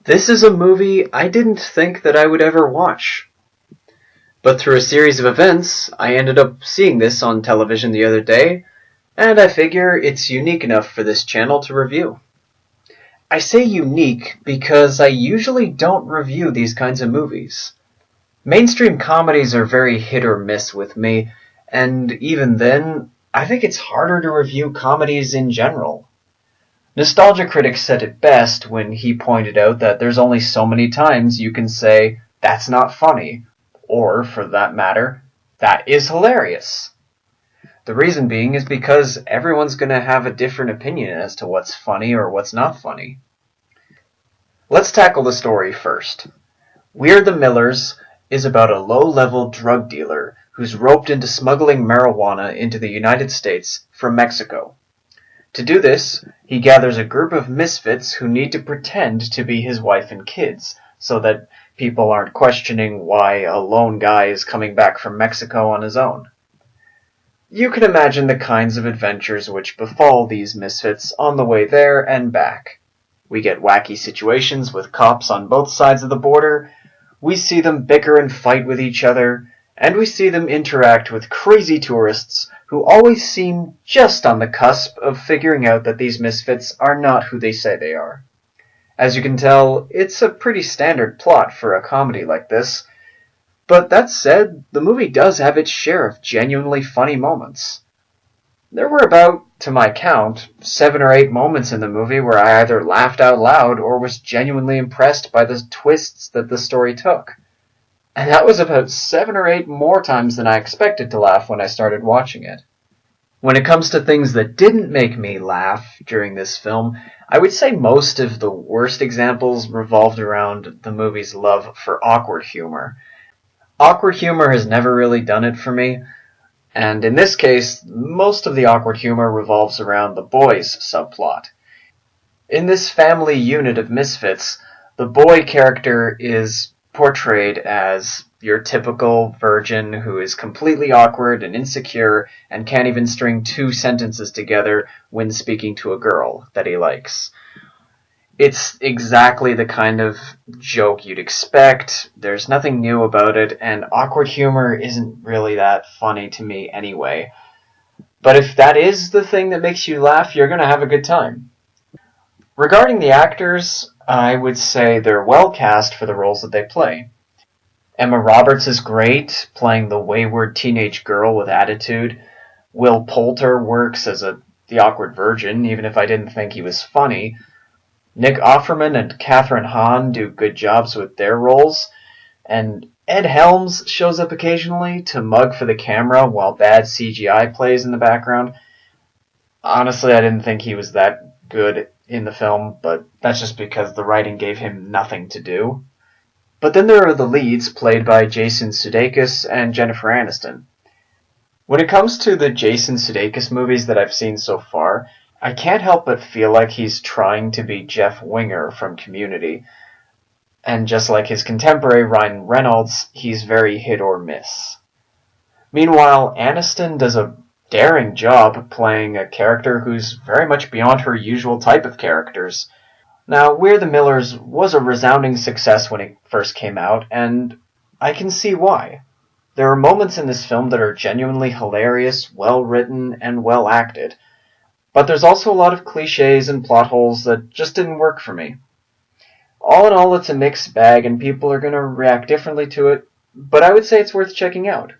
This is a movie I didn't think that I would ever watch. But through a series of events, I ended up seeing this on television the other day, and I figure it's unique enough for this channel to review. I say unique because I usually don't review these kinds of movies. Mainstream comedies are very hit or miss with me, and even then, I think it's harder to review comedies in general. Nostalgia Critic said it best when he pointed out that there's only so many times you can say, "That's not funny," or, for that matter, "That is hilarious." The reason being is because everyone's going to have a different opinion as to what's funny or what's not funny. Let's tackle the story first. We're the Millers is about a low-level drug dealer who's roped into smuggling marijuana into the United States from Mexico. To do this, he gathers a group of misfits who need to pretend to be his wife and kids, so that people aren't questioning why a lone guy is coming back from Mexico on his own. You can imagine the kinds of adventures which befall these misfits on the way there and back. We get wacky situations with cops on both sides of the border, we see them bicker and fight with each other, and we see them interact with crazy tourists who always seem just on the cusp of figuring out that these misfits are not who they say they are. As you can tell, it's a pretty standard plot for a comedy like this, but that said, the movie does have its share of genuinely funny moments. There were about, to my count, 7 or 8 moments in the movie where I either laughed out loud or was genuinely impressed by the twists that the story took. And that was about 7 or 8 more times than I expected to laugh when I started watching it. When it comes to things that didn't make me laugh during this film, I would say most of the worst examples revolved around the movie's love for awkward humor. Awkward humor has never really done it for me, and in this case, most of the awkward humor revolves around the boys' subplot. In this family unit of misfits, the boy character is portrayed as your typical virgin who is completely awkward and insecure and can't even string 2 sentences together when speaking to a girl that he likes. It's exactly the kind of joke you'd expect, there's nothing new about it, and awkward humor isn't really that funny to me anyway. But if that is the thing that makes you laugh, you're going to have a good time. Regarding the actors, I would say they're well cast for the roles that they play. Emma Roberts is great, playing the wayward teenage girl with attitude. Will Poulter works as the awkward virgin, even if I didn't think he was funny. Nick Offerman and Kathryn Hahn do good jobs with their roles, and Ed Helms shows up occasionally to mug for the camera while bad CGI plays in the background. Honestly, I didn't think he was that good in the film, but that's just because the writing gave him nothing to do. But then there are the leads, played by Jason Sudeikis and Jennifer Aniston. When it comes to the Jason Sudeikis movies that I've seen so far, I can't help but feel like he's trying to be Jeff Winger from Community. And just like his contemporary Ryan Reynolds, he's very hit or miss. Meanwhile, Aniston does a daring job playing a character who's very much beyond her usual type of characters. Now, We're the Millers was a resounding success when it first came out, and I can see why. There are moments in this film that are genuinely hilarious, well-written, and well-acted. But there's also a lot of cliches and plot holes that just didn't work for me. All in all, it's a mixed bag, and people are going to react differently to it, but I would say it's worth checking out.